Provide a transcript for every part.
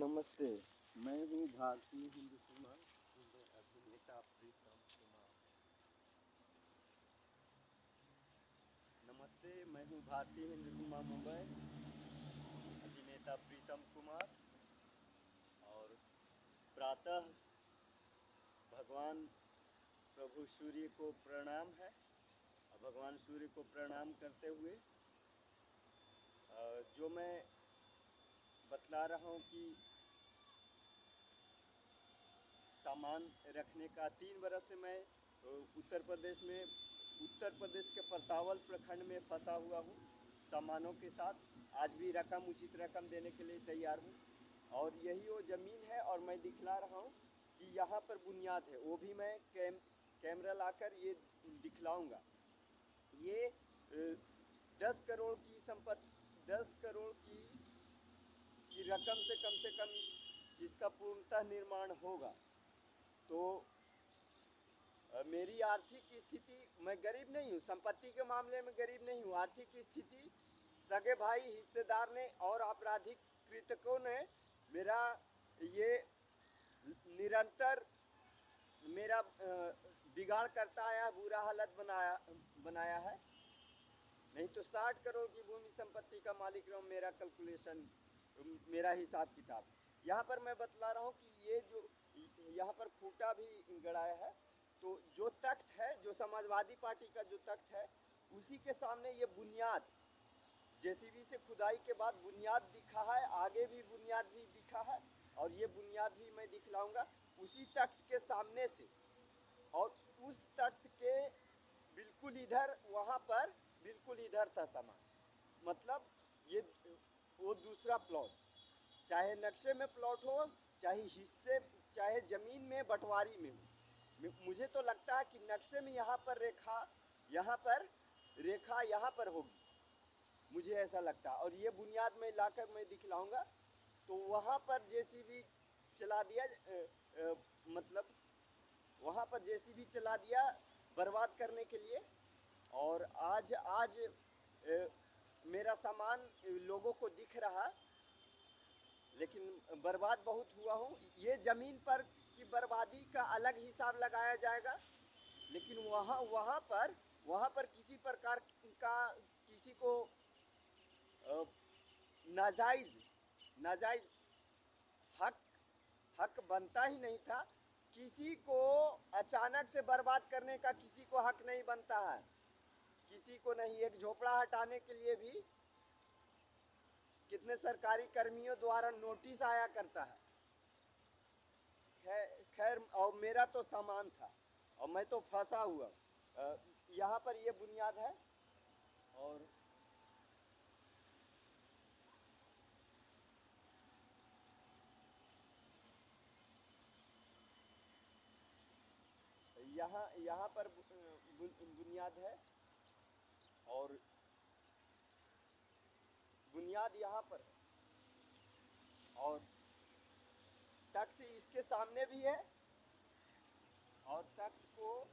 नमस्ते, मैं हूँ भारतीय हिंदू समाज में अभिनेता प्रीतम कुमार। नमस्ते, मैं हूँ भारतीय हिंदू समाज मुंबई अभिनेता प्रीतम कुमार। और प्रातः भगवान प्रभु सूर्य को प्रणाम है। भगवान सूर्य को प्रणाम करते हुए जो मैं बतला रहा हूँ कि सामान रखने का 3 बरस से मैं उत्तर प्रदेश के परसावल प्रखंड में फंसा हुआ हूँ सामानों के साथ। आज भी उचित रकम देने के लिए तैयार हूँ। और यही वो ज़मीन है और मैं दिखला रहा हूँ कि यहाँ पर बुनियाद है, वो भी मैं कैमरा लाकर ये दिखलाऊंगा। ये 10 करोड़ की संपत्ति, 10 करोड़ की रकम से कम इसका पूर्णतः निर्माण होगा। तो मेरी आर्थिक स्थिति, मैं गरीब नहीं हूँ, संपत्ति के मामले में गरीब नहीं हूँ। आर्थिक स्थिति सगे भाई, हिस्सेदार ने और आपराधिक कृतकों ने मेरा ये निरंतर मेरा बिगाड़ करता आया, बुरा हालत बनाया है। नहीं तो 60 करोड़ की भूमि संपत्ति का मालिक रहूं, मेरा कैलकुलेशन, मेरा हिसाब किताब। यहाँ पर मैं बतला रहा हूँ कि ये जो यहाँ पर खूंटा भी गड़ाया है, तो जो तख्त है, जो समाजवादी पार्टी का जो तख्त है, उसी के सामने ये बुनियाद जेसीबी से खुदाई के बाद बुनियाद दिखा है। आगे भी बुनियाद भी दिखा है और ये बुनियाद भी मैं दिखलाऊंगा उसी तख्त के सामने से। और उस तख्त के बिल्कुल इधर, वहाँ पर बिल्कुल इधर था सामान। मतलब ये वो दूसरा प्लॉट, चाहे नक्शे में प्लॉट हो, चाहे हिस्से, चाहे ज़मीन में बंटवारी में हो। मुझे तो लगता है कि नक्शे में यहाँ पर रेखा यहाँ पर होगी, मुझे ऐसा लगता है। और ये बुनियाद में लाकर मैं दिखलाऊंगा। तो वहाँ पर जेसीबी चला दिया, मतलब वहाँ पर जेसीबी चला दिया बर्बाद करने के लिए। और आज आज मेरा सामान लोगों को दिख रहा, लेकिन बर्बाद बहुत हुआ हूँ। ये ज़मीन पर की बर्बादी का अलग हिसाब लगाया जाएगा, लेकिन वहाँ पर किसी प्रकार का किसी को नाजायज हक बनता ही नहीं था। किसी को अचानक से बर्बाद करने का किसी को हक नहीं बनता है, किसी को नहीं। एक झोपड़ा हटाने के लिए भी कितने सरकारी कर्मियों द्वारा नोटिस आया करता है। खैर, और मेरा तो सामान था और मैं तो फंसा हुआ। यहाँ पर ये बुनियाद है। और यहाँ पर बुनियाद है और बुनियाद यहाँ पर है। और तख्त इसके सामने भी है और तख्त को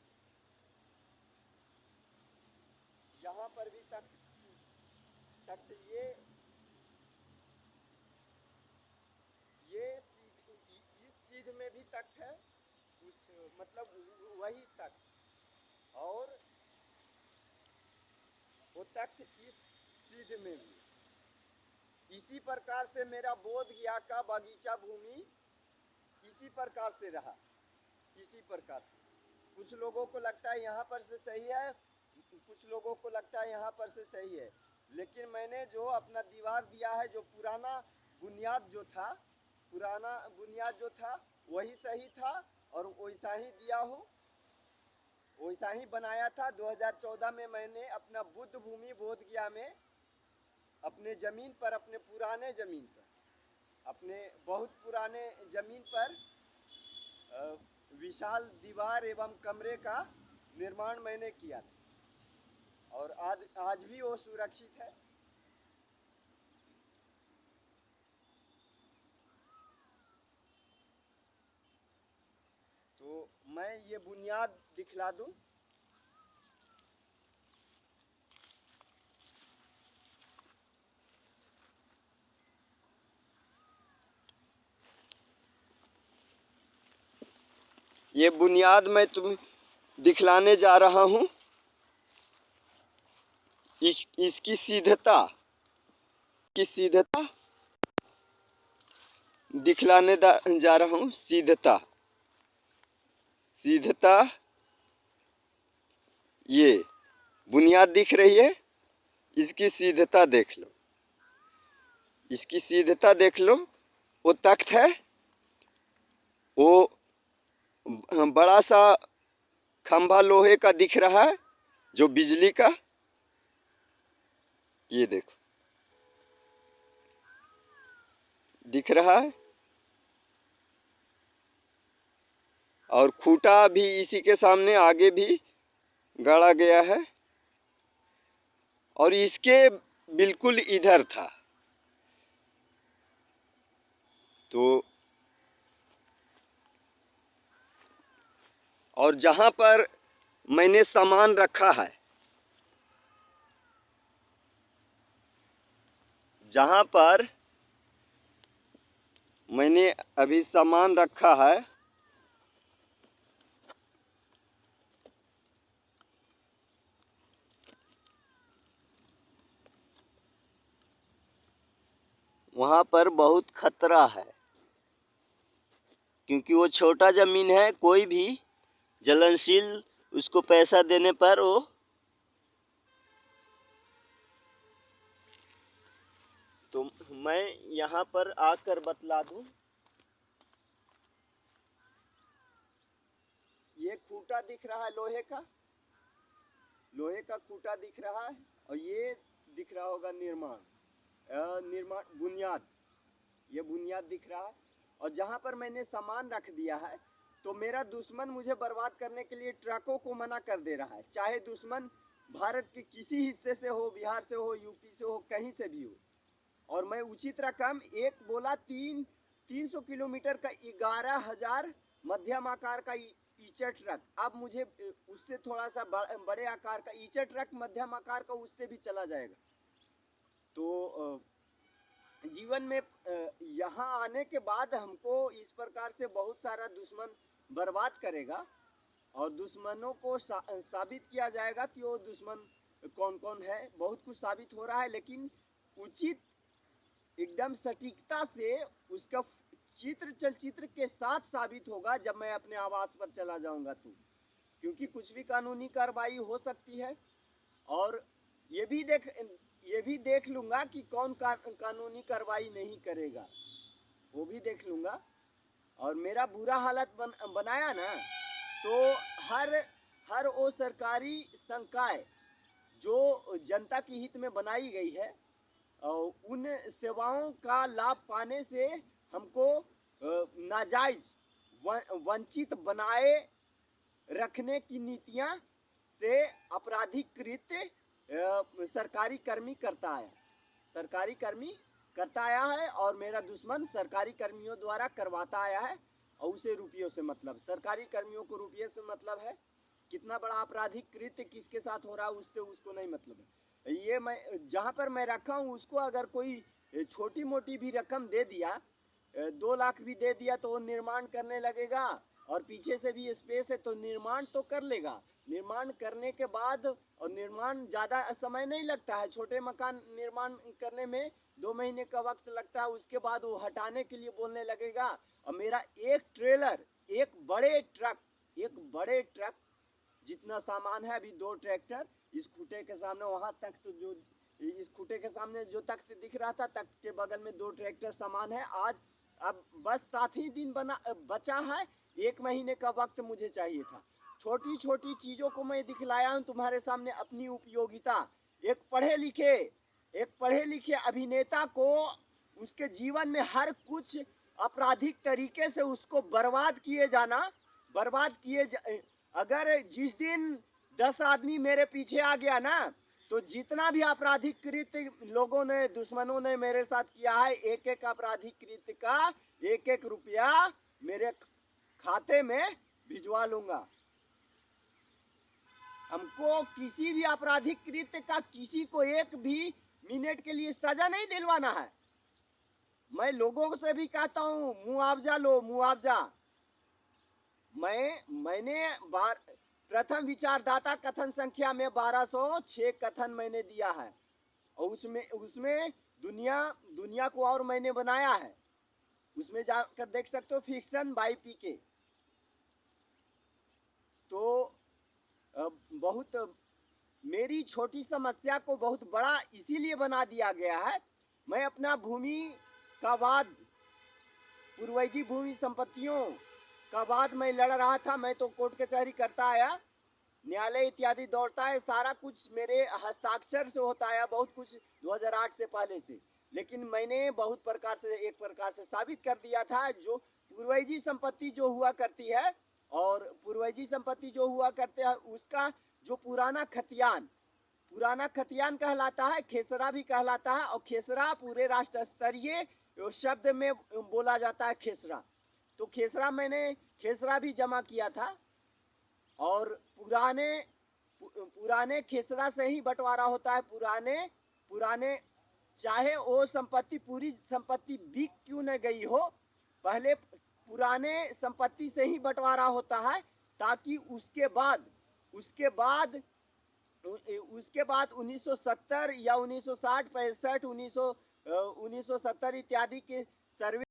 यहाँ पर भी तख्त इस चीज में भी तख्त है, मतलब वही तख्त। और वो तख्त इस चीज में भी इसी प्रकार से मेरा बोध गया का बगीचा भूमि इसी प्रकार से रहा, इसी प्रकार से। कुछ लोगों को लगता है यहाँ पर से सही है, कुछ लोगों को लगता है यहाँ पर से सही है, लेकिन मैंने जो अपना दीवार दिया है, जो पुराना बुनियाद जो था वही सही था और वैसा ही दिया हूँ, वैसा ही बनाया था। 2014 में मैंने अपना बुद्ध भूमि बोध गया में अपने ज़मीन पर, अपने पुराने ज़मीन पर, अपने बहुत पुराने ज़मीन पर विशाल दीवार एवं कमरे का निर्माण मैंने किया था और आज भी वो सुरक्षित है। तो मैं ये बुनियाद दिखला दूं। ये बुनियाद मैं तुम दिखलाने जा रहा हूँ। इसकी सीधता दिखलाने जा रहा हूँ। सीधता ये बुनियाद दिख रही है, इसकी सीधता देख लो। इसकी सीधता देख लो। वो तख्त है, वो बड़ा सा खंभा लोहे का दिख रहा है जो बिजली का, ये देखो दिख रहा है। और खूंटा भी इसी के सामने आगे भी गाड़ा गया है, और इसके बिल्कुल इधर था। तो और जहां पर मैंने सामान रखा है, जहां पर मैंने अभी सामान रखा है, वहां पर बहुत खतरा है, क्योंकि वो छोटा जमीन है। कोई भी जलनशील उसको पैसा देने पर वो तो मैं यहाँ पर आकर बतला दूं। ये खूंटा दिख रहा है लोहे का खूंटा दिख रहा है, और ये दिख रहा होगा निर्माण बुनियाद। ये बुनियाद दिख रहा है, और जहां पर मैंने सामान रख दिया है, तो मेरा दुश्मन मुझे बर्बाद करने के लिए ट्रकों को मना कर दे रहा है। चाहे दुश्मन भारत के किसी हिस्से से हो, बिहार से हो, यूपी से हो, कहीं से भी हो। और मैं उचित रकम एक बोला 300 किलोमीटर का 11,000 मध्यम आकार का ईचर ट्रक। अब मुझे उससे थोड़ा सा बड़े आकार का ईचर ट्रक, मध्यम आकार का, उससे भी चला जाएगा। तो जीवन में यहाँ आने के बाद हमको इस प्रकार से बहुत सारा दुश्मन बर्बाद करेगा, और दुश्मनों को साबित किया जाएगा कि वो दुश्मन कौन कौन है। बहुत कुछ साबित हो रहा है, लेकिन उचित एकदम सटीकता से उसका चलचित्र के साथ साबित होगा जब मैं अपने आवास पर चला जाऊंगा तो, क्योंकि कुछ भी कानूनी कार्रवाई हो सकती है। और ये भी देख लूंगा कि कौन कानूनी कार्रवाई नहीं करेगा, वो भी देख लूंगा। और मेरा बुरा हालत बनाया ना, तो हर वो सरकारी संकाय जो जनता के हित में बनाई गई है, उन सेवाओं का लाभ पाने से हमको नाजायज वंचित बनाए रखने की नीतियां से आपराधिकृत सरकारी कर्मी करता आया है, और मेरा दुश्मन सरकारी कर्मियों द्वारा करवाता आया है। और उसे रुपयों से मतलब, सरकारी कर्मियों को रुपये से मतलब है। कितना बड़ा आपराधिक कृत्य किसके साथ हो रहा है उससे उसको नहीं मतलब है। ये मैं जहाँ पर मैं रखा हूँ उसको अगर कोई छोटी मोटी भी रकम दे दिया, 2 लाख भी दे दिया, तो वो निर्माण करने लगेगा, और पीछे से भी स्पेस है तो निर्माण तो कर लेगा। निर्माण करने के बाद, और निर्माण ज़्यादा समय नहीं लगता है, छोटे मकान निर्माण करने में 2 महीने का वक्त लगता है। उसके बाद वो हटाने के लिए बोलने लगेगा। और मेरा एक ट्रेलर, एक बड़े ट्रक जितना सामान है, अभी 2 ट्रैक्टर इस खूंटे के सामने, वहां तक तो जो इस खूंटे के सामने जो तख्त दिख रहा था, तख्त के बगल में 2 ट्रैक्टर सामान है। अब बस 7 ही दिन बचा है, 1 महीने का वक्त मुझे चाहिए था। छोटी छोटी चीजों को मैं दिखलाया हूँ तुम्हारे सामने अपनी उपयोगिता। एक पढ़े लिखे अभिनेता को उसके जीवन में हर कुछ आपराधिक तरीके से उसको बर्बाद किए अगर जिस दिन 10 आदमी मेरे पीछे आ गया ना, तो जितना भी आपराधिक कृत्य लोगों ने, दुश्मनों ने मेरे साथ किया है, एक एक आपराधिक कृत्य का 1-1 रुपया मेरे खाते में भिजवा लूंगा। हमको किसी भी आपराधिक कृत्य का किसी को 1 भी मिनट के लिए सजा नहीं दिलवाना है। मैं लोगों से भी कहता हूँ मुआवजा लो, मुआवजा। मैंने प्रथम विचारदाता कथन संख्या में 1206 कथन मैंने दिया है, और उसमें उसमें दुनिया को और मैंने बनाया है, उसमें जाकर देख सकते हो, फिक्शन बाई पीके। तो बहुत मेरी छोटी समस्या को बहुत बड़ा इसीलिए बना दिया गया है। मैं अपना भूमि का वाद, पूर्वजी भूमि संपत्तियों का वाद मैं लड़ रहा था। मैं तो कोर्ट कचहरी करता आया, न्यायालय इत्यादि दौड़ता है, सारा कुछ मेरे हस्ताक्षर से होता है, बहुत कुछ 2008 से पहले से। लेकिन मैंने बहुत प्रकार से, एक प्रकार से साबित कर दिया था, जो पूर्वजी संपत्ति जो हुआ करती है, और पूर्वजी संपत्ति जो हुआ करते हैं उसका जो पुराना खतियान कहलाता है, खेसरा भी कहलाता है, और खेसरा पूरे राष्ट्र स्तरीय शब्द में बोला जाता है खेसरा। तो खेसरा भी जमा किया था, और पुराने खेसरा से ही बंटवारा होता है। पुराने चाहे वो संपत्ति, पूरी संपत्ति बिक क्यों न गई हो, पहले पुराने संपत्ति से ही बंटवारा होता है, ताकि उसके बाद 1970 या 1960, 65, 1970 इत्यादि के सर्वे